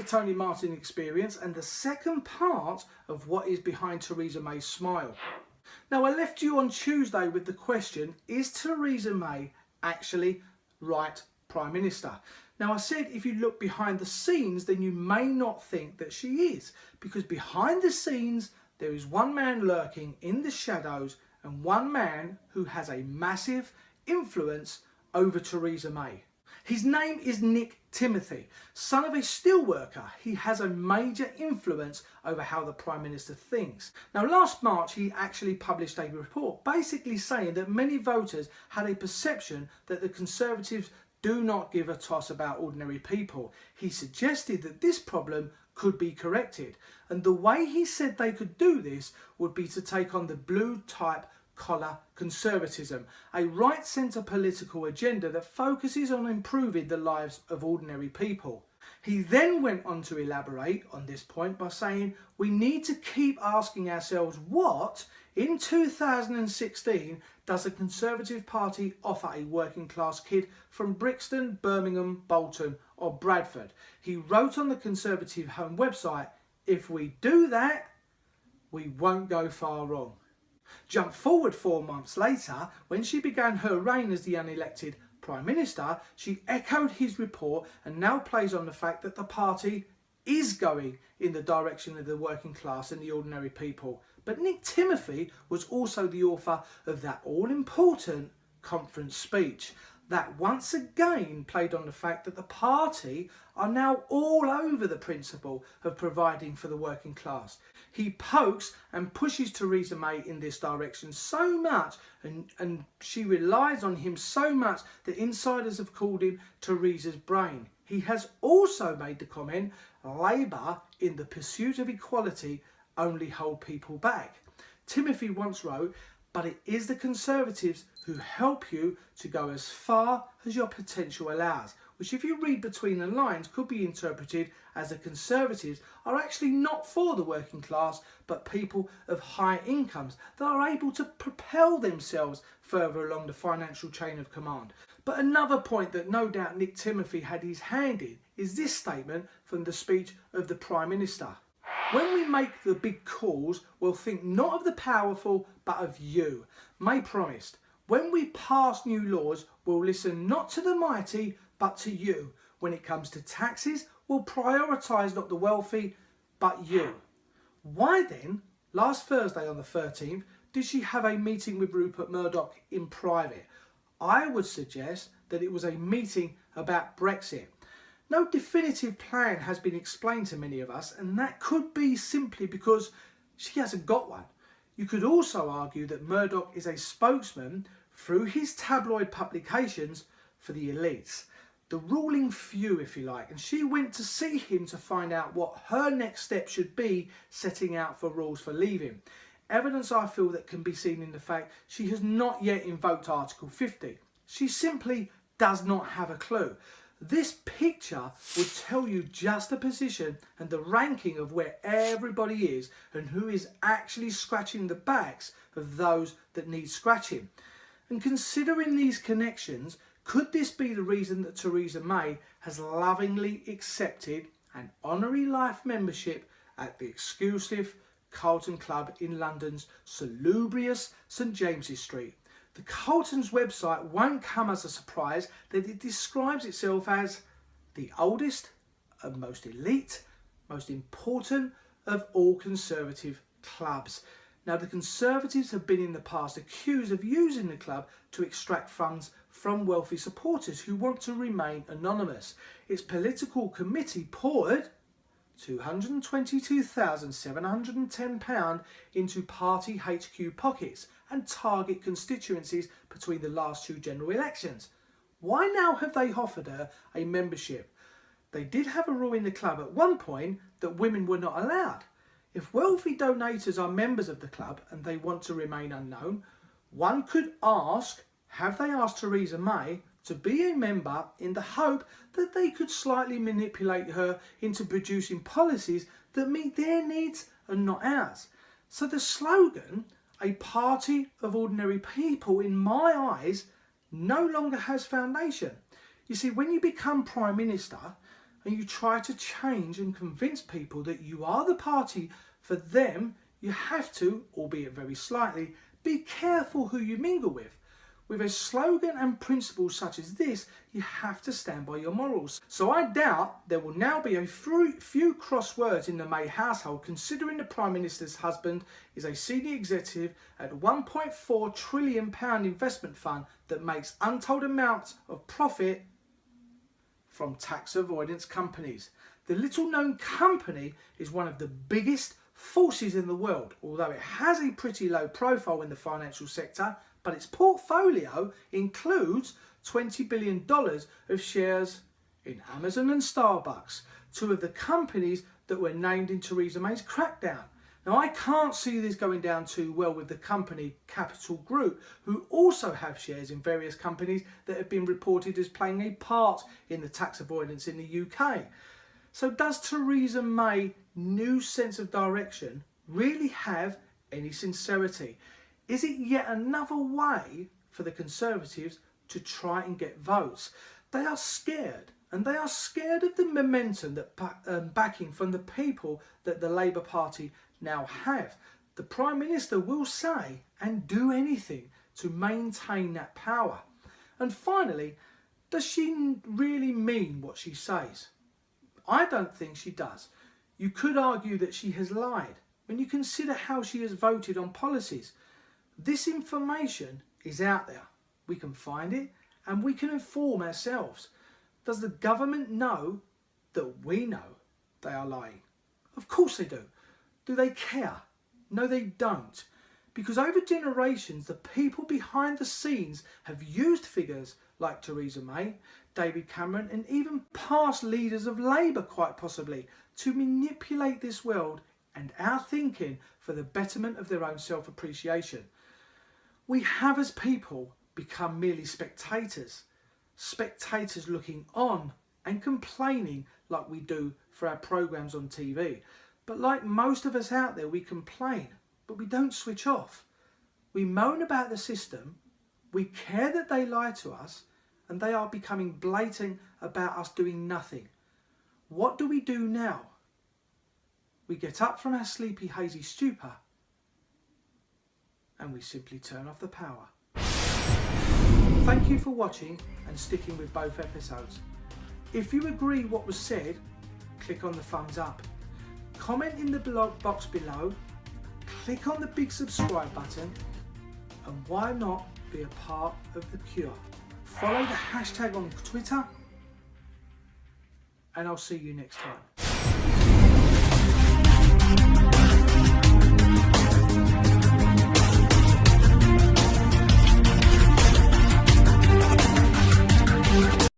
Tony Martin experience and the second part of what is behind Theresa May's smile. Now, I left you on Tuesday with the question, is Theresa May actually right Prime Minister? Now, I said if you look behind the scenes, then you may not think that she is, because behind the scenes there is one man lurking in the shadows and one man who has a massive influence over Theresa May. His name is Nick Timothy. Son of a steelworker, he has a major influence over how the Prime Minister thinks. Now, last March he actually published a report basically saying that many voters had a perception that the Conservatives do not give a toss about ordinary people. He suggested that this problem could be corrected, and the way he said they could do this would be to take on the blue type collar conservatism, a right-centre political agenda that focuses on improving the lives of ordinary people. He then went on to elaborate on this point by saying we need to keep asking ourselves what, in 2016, does the Conservative Party offer a working class kid from Brixton, Birmingham, Bolton or Bradford? He wrote on the Conservative Home website, if we do that, we won't go far wrong. Jump forward 4 months later, when she began her reign as the unelected Prime Minister, she echoed his report and now plays on the fact that the party is going in the direction of the working class and the ordinary people. But Nick Timothy was also the author of that all-important conference speech that once again played on the fact that the party are now all over the principle of providing for the working class. He pokes and pushes Theresa May in this direction so much, and she relies on him so much that insiders have called him Theresa's brain. He has also made the comment, Labour in the pursuit of equality only hold people back. Timothy once wrote, but it is the Conservatives who help you to go as far as your potential allows, which if you read between the lines could be interpreted as the Conservatives are actually not for the working class but people of high incomes that are able to propel themselves further along the financial chain of command. But another point that no doubt Nick Timothy had his hand in is this statement from the speech of the Prime Minister. When we make the big calls, we'll think not of the powerful, but of you. May promised, when we pass new laws, we'll listen not to the mighty, but to you. When it comes to taxes, we'll prioritise not the wealthy, but you. Why then, last Thursday on the 13th, did she have a meeting with Rupert Murdoch in private? I would suggest that it was a meeting about Brexit. No definitive plan has been explained to many of us, and that could be simply because she hasn't got one. You could also argue that Murdoch is a spokesman through his tabloid publications for the elites, the ruling few if you like, and she went to see him to find out what her next step should be, setting out for rules for leaving. Evidence I feel that can be seen in the fact she has not yet invoked Article 50. She simply does not have a clue. This picture would tell you just the position and the ranking of where everybody is and who is actually scratching the backs of those that need scratching. And considering these connections, could this be the reason that Theresa May has lovingly accepted an honorary life membership at the exclusive Carlton Club in London's salubrious St James's Street? The Carlton's website won't come as a surprise that it describes itself as the oldest and most elite, most important of all Conservative clubs. Now, the Conservatives have been in the past accused of using the club to extract funds from wealthy supporters who want to remain anonymous. Its political committee poured £222,710 into party HQ pockets and target constituencies between the last two general elections. Why now have they offered her a membership? They did have a rule in the club at one point that women were not allowed. If wealthy donators are members of the club and they want to remain unknown, one could ask, have they asked Theresa May to be a member in the hope that they could slightly manipulate her into producing policies that meet their needs and not ours? So the slogan, a party of ordinary people, in my eyes, no longer has foundation. You see, when you become Prime Minister and you try to change and convince people that you are the party for them, you have to, albeit very slightly, be careful who you mingle with. With a slogan and principles such as this, you have to stand by your morals. So I doubt there will now be a few cross words in the May household, considering the Prime Minister's husband is a senior executive at a £1.4 trillion investment fund that makes untold amounts of profit from tax avoidance companies. The little known company is one of the biggest forces in the world, although it has a pretty low profile in the financial sector, but its portfolio includes $20 billion of shares in Amazon and Starbucks, two of the companies that were named in Theresa May's crackdown. Now, I can't see this going down too well with the company Capital Group, who also have shares in various companies that have been reported as playing a part in the tax avoidance in the UK. So does Theresa May's new sense of direction really have any sincerity? Is it yet another way for the Conservatives to try and get votes? They are scared, and they are scared of the momentum that backing from the people that the Labour Party now have. The Prime Minister will say and do anything to maintain that power. And finally, does she really mean what she says? I don't think she does. You could argue that she has lied when you consider how she has voted on policies. This information is out there. We can find it and we can inform ourselves. Does the government know that we know they are lying? Of course they do. Do they care? No, they don't. Because over generations, the people behind the scenes have used figures like Theresa May, David Cameron, and even past leaders of Labour, quite possibly, to manipulate this world and our thinking for the betterment of their own self-appreciation. We have as people become merely spectators looking on and complaining like we do for our programmes on TV. But like most of us out there, we complain, but we don't switch off. We moan about the system, we care that they lie to us, and they are becoming blatant about us doing nothing. What do we do now? We get up from our sleepy, hazy stupor and we simply turn off the power. Thank you for watching and sticking with both episodes. If you agree what was said, click on the thumbs up. Comment in the blog box below, click on the big subscribe button, and why not be a part of the cure? Follow the hashtag on Twitter, and I'll see you next time.